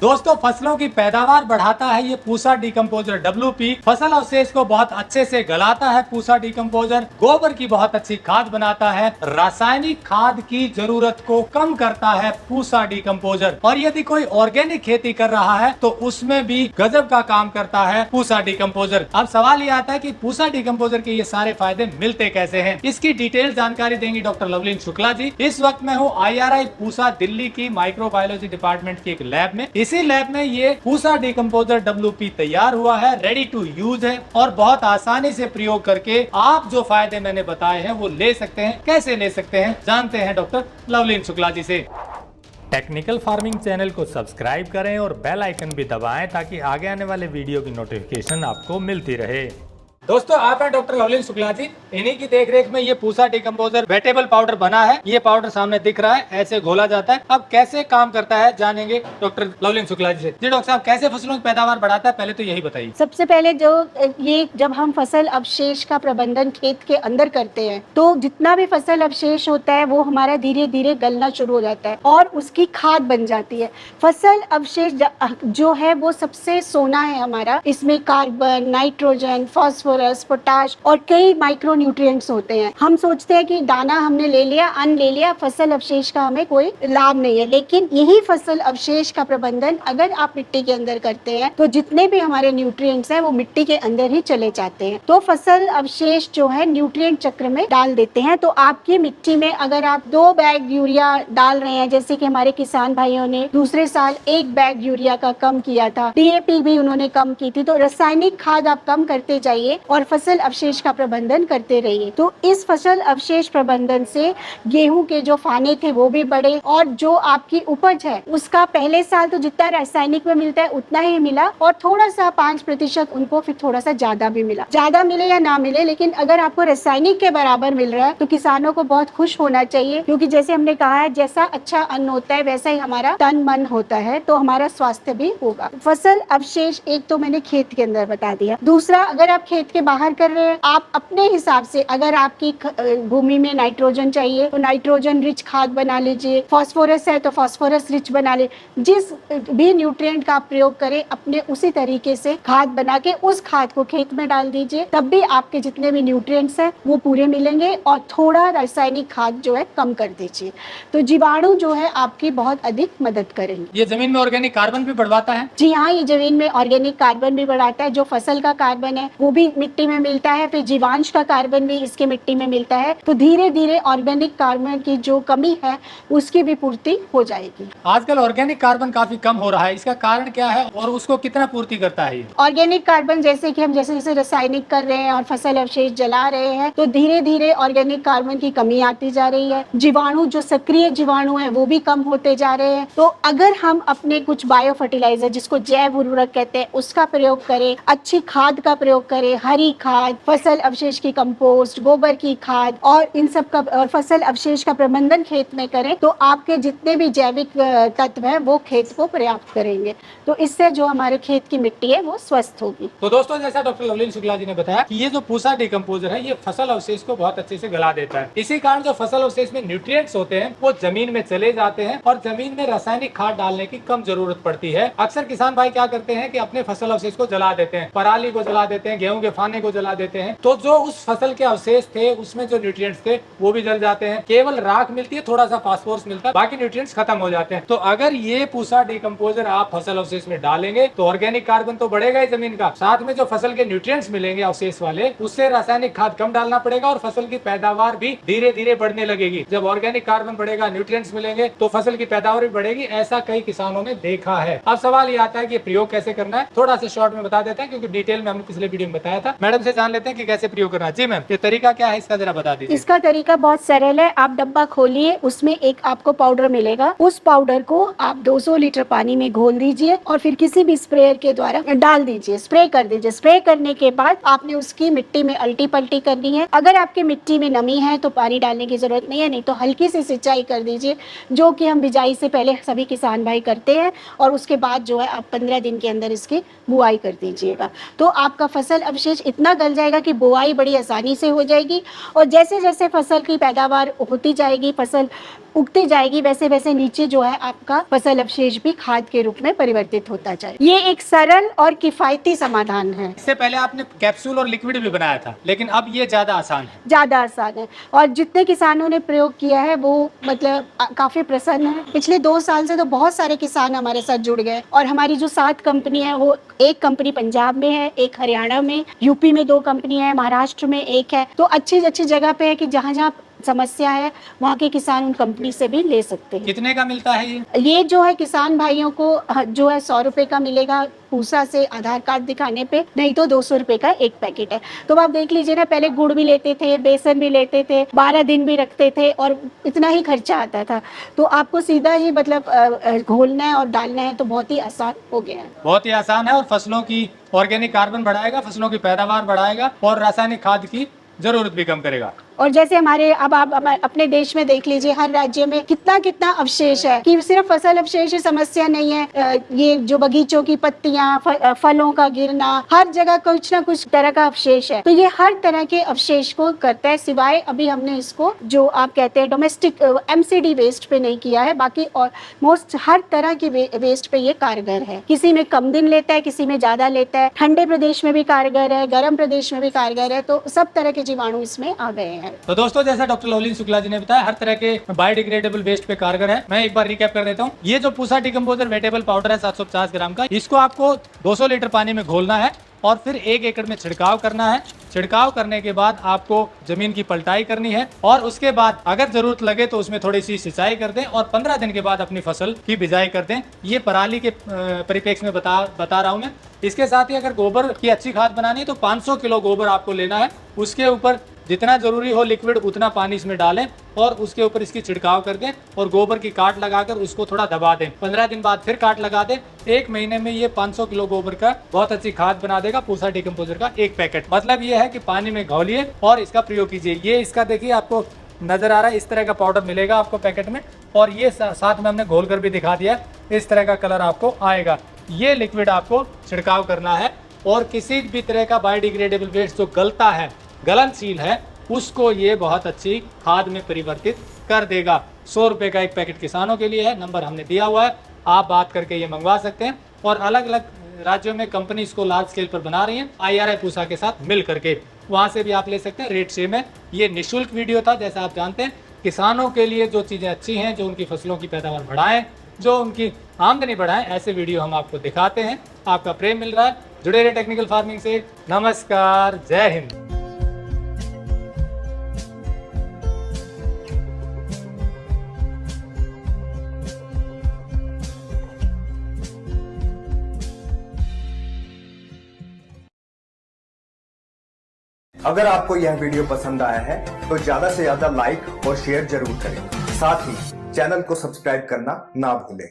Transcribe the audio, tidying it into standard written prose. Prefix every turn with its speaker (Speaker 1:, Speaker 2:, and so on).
Speaker 1: दोस्तों फसलों की पैदावार बढ़ाता है ये पूसा डिकम्पोजर WP। फसल अवशेष को बहुत अच्छे से गलाता है पूसा डिकम्पोजर। गोबर की बहुत अच्छी खाद बनाता है। रासायनिक खाद की जरूरत को कम करता है पूसा डिकम्पोजर। और यदि कोई ऑर्गेनिक खेती कर रहा है तो उसमें भी गजब का काम करता है पूसा डिकम्पोजर। अब सवाल ये आता है कि पूसा डिकम्पोजर के ये सारे फायदे मिलते कैसे हैं। इसकी डिटेल जानकारी देंगी डॉक्टर लवलीन शुक्ला जी। इस वक्त मैं हूँ IRI पूसा दिल्ली की माइक्रोबायोलॉजी डिपार्टमेंट की एक लैब में। इसी लैब में ये पूसा डिकम्पोजर WP तैयार हुआ है, रेडी टू यूज है और बहुत आसानी से प्रयोग करके आप जो फायदे मैंने बताए हैं वो ले सकते हैं। कैसे ले सकते हैं जानते हैं डॉक्टर लवलीन शुक्ला जी से। टेक्निकल फार्मिंग चैनल को सब्सक्राइब करें और बेल आइकन भी दबाएं ताकि आगे आने वाले वीडियो की नोटिफिकेशन आपको मिलती रहे। दोस्तों आप हैं डॉक्टर लवलीन शुक्ला जी। इन्हीं की देखरेख में ये पूसा डिकम्पोजर वेटेबल पाउडर बना है। ये पाउडर सामने दिख रहा है, ऐसे घोला जाता है। अब कैसे काम करता है जानेंगे डॉक्टर लवलीन शुक्ला जी से। जी डॉक्टर साहब, कैसे फसलों की पैदावार बढ़ाता है, पहले तो यही बताइए।
Speaker 2: सबसे पहले ये जब हम फसल अवशेष का प्रबंधन खेत के अंदर करते हैं तो जितना भी फसल अवशेष होता है वो हमारा धीरे धीरे गलना शुरू हो जाता है और उसकी खाद बन जाती है। फसल अवशेष जो है वो सबसे सोना है हमारा। इसमें कार्बन, नाइट्रोजन, फास्फोरस, पोटाश और कई माइक्रो न्यूट्रिएंट्स होते हैं। हम सोचते हैं कि दाना हमने ले लिया, अन्न ले लिया, फसल अवशेष का हमें कोई लाभ नहीं है, लेकिन यही फसल अवशेष का प्रबंधन अगर आप मिट्टी के अंदर करते हैं तो जितने भी हमारे न्यूट्रिएंट्स हैं वो मिट्टी के अंदर ही चले जाते हैं। तो फसल अवशेष जो है न्यूट्रिएंट चक्र में डाल देते हैं। तो आपकी मिट्टी में अगर आप 2 बैग यूरिया डाल रहे हैं, जैसे कि हमारे किसान भाइयों ने दूसरे साल 1 बैग यूरिया का कम किया था, DAP भी उन्होंने कम की थी, तो रासायनिक खाद आप कम करते जाइए और फसल अवशेष का प्रबंधन करते रहिए। तो इस फसल अवशेष प्रबंधन से गेहूं के जो फाने थे वो भी बढ़े और जो आपकी उपज है उसका पहले साल तो जितना रासायनिक में मिलता है उतना ही मिला और थोड़ा सा 5% उनको फिर थोड़ा सा ज्यादा भी मिला। ज्यादा मिले या ना मिले, लेकिन अगर आपको रासायनिक के बराबर मिल रहा है तो किसानों को बहुत खुश होना चाहिए, क्योंकि जैसे हमने कहा है जैसा अच्छा अन्न होता है वैसा ही हमारा तन मन होता है, तो हमारा स्वास्थ्य भी होगा। फसल अवशेष एक तो मैंने खेत के अंदर बता दिया। दूसरा, अगर आप खेत के बाहर कर रहे हैं, आप अपने हिसाब से अगर आपकी भूमि में नाइट्रोजन चाहिए तो नाइट्रोजन रिच खाद बना लीजिए, फास्फोरस है तो फास्फोरस रिच बना ले। जिस भी न्यूट्रिएंट का आप प्रयोग करें अपने उसी तरीके से खाद बना के उस खाद को खेत में डाल दीजिए, तब भी आपके जितने भी न्यूट्रिएंट्स हैं वो पूरे मिलेंगे। और थोड़ा रासायनिक खाद जो है कम कर दीजिए, तो जीवाणु जो है आपकी बहुत अधिक मदद करेंगे।
Speaker 1: ये जमीन में ऑर्गेनिक कार्बन भी बढ़वाता है।
Speaker 2: जी हाँ, ये जमीन में ऑर्गेनिक कार्बन भी बढ़ाता है। जो फसल का कार्बन है वो भी मिट्टी में मिलता है, फिर जीवांश का कार्बन भी इसके मिट्टी में मिलता है। तो धीरे धीरे ऑर्गेनिक कार्बन की जो कमी है उसकी भी पूर्ति हो जाएगी।
Speaker 1: आजकल ऑर्गेनिक कार्बन काफी कम हो रहा है, इसका कारण क्या है और उसको कितना पूर्ति करता है?
Speaker 2: ऑर्गेनिक कार्बन जैसे कि हम जैसे जैसे रासायनिक कर रहे हैं और फसल अवशेष जला रहे हैं तो धीरे धीरे ऑर्गेनिक कार्बन की कमी आती जा रही है। जीवाणु, जो सक्रिय जीवाणु है वो भी कम होते जा रहे हैं। तो अगर हम अपने कुछ बायो फर्टिलाइजर, जिसको जैव उर्वरक कहते हैं, उसका प्रयोग करें, अच्छी खाद का प्रयोग करें, हरी खाद, फसल अवशेष की कंपोस्ट, गोबर की खाद और इन सब का और फसल अवशेष का प्रबंधन खेत में करें तो आपके जितने भी जैविक तत्व हैं वो खेत को पर्याप्त करेंगे। तो इससे जो हमारे खेत की मिट्टी है वो स्वस्थ होगी।
Speaker 1: तो दोस्तों, जैसा डॉक्टर लवलीन शुक्ला जी ने बताया कि ये जो पूसा डिकम्पोजर है ये फसल अवशेष को बहुत अच्छे से गला देता है। इसी कारण जो फसल अवशेष में न्यूट्रिएंट्स होते हैं वो जमीन में चले जाते हैं और जमीन में रासायनिक खाद डालने की कम जरूरत पड़ती है। अक्सर किसान भाई क्या करते हैं कि अपने फसल अवशेष को जला देते हैं, पराली को जला देते हैं, गेहूं के फाने को जला देते हैं, तो जो उस फसल के अवशेष थे उसमें जो न्यूट्रिएंट्स थे वो भी जल जाते हैं। केवल राख मिलती है, थोड़ा सा फास्फोरस मिलता है, बाकी न्यूट्रिएंट्स खत्म हो जाते हैं। तो अगर ये पूसा डिकम्पोजर आप फसल अवशेष में डालेंगे तो ऑर्गेनिक कार्बन तो बढ़ेगा ही जमीन का, साथ में जो फसल के न्यूट्रिएंट्स मिलेंगे अवशेष वाले, उससे रासायनिक खाद कम डालना पड़ेगा और फसल की पैदावार भी धीरे धीरे बढ़ने लगेगी। जब ऑर्गेनिक कार्बन बढ़ेगा, न्यूट्रिएंट्स मिलेंगे तो फसल की पैदावार भी बढ़ेगी। ऐसा कई किसानों ने देखा है। अब सवाल ये आता है कि प्रयोग कैसे करना है, थोड़ा सा शॉर्ट में बता देते हैं क्योंकि डिटेल में हमने पिछले वीडियो में बताया था। मैडम से जान लेते हैं कि कैसे प्रयोग करना है। जी मैम, ये तरीका क्या है इसका जरा बता दीजिए।
Speaker 2: इसका तरीका बहुत सरल है। आप डब्बा खोलिए, उसमें एक आपको पाउडर मिलेगा, उस पाउडर को आप 200 लीटर पानी में घोल दीजिए और फिर किसी भी स्प्रेयर के द्वारा डाल दीजिए, स्प्रे कर दीजिए। स्प्रे करने के बाद आपने उसकी मिट्टी में अल्टी पल्टी करनी है। अगर आपकी मिट्टी में नमी है तो पानी डालने की जरूरत नहीं है, नहीं तो हल्की सी सिंचाई कर दीजिए, जो कि हम बिजाई से पहले सभी किसान भाई करते हैं। और उसके बाद जो है आप 15 दिन के अंदर इसकी बुआई कर दीजिएगा। तो आपका फसल अवशेष अवशेष इतना गल जाएगा कि बुआई बड़ी आसानी से हो जाएगी। और जैसे जैसे फसल की पैदावार होती जाएगी, फसल उगती जाएगी, वैसे वैसे नीचे जो है आपका फसल अवशेष भी खाद के रूप में परिवर्तित होता जाए। ये एक सरल और किफायती समाधान है।
Speaker 1: इससे पहले आपने कैप्सूल और लिक्विड भी बनाया था, लेकिन अब ये ज्यादा आसान है।
Speaker 2: ज़्यादा आसान है और जितने किसानों ने प्रयोग किया है वो मतलब काफ़ी प्रसन्न है। पिछले 2 साल से तो बहुत सारे किसान हमारे साथ जुड़ गए और हमारी जो 7 कंपनी है वो एक कंपनी पंजाब में है, एक हरियाणा में, यूपी में 2 कंपनी है, महाराष्ट्र में 1 है। तो अच्छी अच्छी जगह पे है कि जहाँ जहाँ समस्या है वहाँ के किसान उन कंपनी से भी ले सकते हैं।
Speaker 1: कितने का मिलता है ये?
Speaker 2: जो है किसान भाइयों को जो है 100 रुपए का मिलेगा पूसा से आधार कार्ड दिखाने पे, नहीं तो 200 रुपए का एक पैकेट है। तो आप देख लीजिए ना, पहले गुड़ भी लेते थे, बेसन भी लेते थे, 12 दिन भी रखते थे और इतना ही खर्चा आता था। तो आपको सीधा ही मतलब घोलना है और डालना है, तो बहुत ही आसान हो गया है।
Speaker 1: बहुत ही आसान है और फसलों की ऑर्गेनिक कार्बन बढ़ाएगा, फसलों की पैदावार बढ़ाएगा और रासायनिक खाद की जरूरत भी कम करेगा।
Speaker 2: और जैसे हमारे अब आप अपने देश में देख लीजिए, हर राज्य में कितना कितना अवशेष है कि सिर्फ फसल अवशेष की समस्या नहीं है। ये जो बगीचों की पत्तियां, फलों का गिरना, हर जगह कुछ ना कुछ तरह का अवशेष है। तो ये हर तरह के अवशेष को करता है, सिवाय अभी हमने इसको जो आप कहते हैं डोमेस्टिक MCD वेस्ट पे नहीं किया है। बाकी और मोस्ट हर तरह की वेस्ट पे ये कारगर है। किसी में कम दिन लेता है, किसी में ज्यादा लेता है। ठंडे प्रदेश में भी कारगर है, गर्म प्रदेश में भी कारगर है। तो सब तरह के जीवाणु इसमें आ गए हैं।
Speaker 1: तो दोस्तों, जैसा डॉक्टर लवलीन शुक्ला जी ने बताया, हर तरह के बायोडिग्रेडेबल वेस्ट पे कारगर है। मैं एक बार रिकैप कर देता हूँ। ये जो पूसा डिकम्पोजर वेटेबल पाउडर है 750 ग्राम का, इसको आपको 200 लीटर पानी में घोलना है और फिर 1 एकड़ में छिड़काव करना है। छिड़काव करने के बाद आपको जमीन की पलटाई करनी है और उसके बाद अगर जरूरत लगे तो उसमें थोड़ी सी सिंचाई कर दें और 15 दिन के बाद अपनी फसल की बिजाई कर दें। ये पराली के परिप्रेक्ष्य में बता रहा हूँ मैं। इसके साथ ही अगर गोबर की अच्छी खाद बनानी है तो 500 किलो गोबर आपको लेना है। उसके ऊपर जितना जरूरी हो लिक्विड उतना पानी इसमें डालें और उसके ऊपर इसकी छिड़काव कर दें और गोबर की काट लगाकर उसको थोड़ा दबा दें। 15 दिन बाद फिर काट लगा दें। 1 महीने में ये 500 किलो गोबर का बहुत अच्छी खाद बना देगा पूसा डिकम्पोजर का 1 पैकेट। मतलब ये है कि पानी में घोलिए और इसका प्रयोग कीजिए। ये इसका देखिए आपको नजर आ रहा है, इस तरह का पाउडर मिलेगा आपको पैकेट में और ये साथ में हमने घोल कर भी दिखा दिया। इस तरह का कलर आपको आएगा। ये लिक्विड आपको छिड़काव करना है और किसी भी तरह का बायोडिग्रेडेबल वेस्ट जो गलता है, गलनशील है, उसको ये बहुत अच्छी खाद में परिवर्तित कर देगा। 100 रुपए का 1 पैकेट किसानों के लिए है। नंबर हमने दिया हुआ है, आप बात करके ये मंगवा सकते हैं। और अलग अलग राज्यों में कंपनी इसको लार्ज स्केल पर बना रही है IRI पूसा के साथ मिल करके, वहां से भी आप ले सकते हैं। रेट सेम है। ये निःशुल्क वीडियो था। जैसा आप जानते हैं, किसानों के लिए जो चीज़ें अच्छी हैं, जो उनकी फसलों की पैदावार बढ़ाएं, जो उनकी आमदनी बढ़ाएं, ऐसे वीडियो हम आपको दिखाते हैं। आपका प्रेम मिल रहा है। जुड़े रहे टेक्निकल फार्मिंग से। नमस्कार, जय हिंद।
Speaker 3: अगर आपको यह वीडियो पसंद आया है तो ज्यादा से ज्यादा लाइक और शेयर जरूर करें। साथ ही चैनल को सब्सक्राइब करना ना भूलें।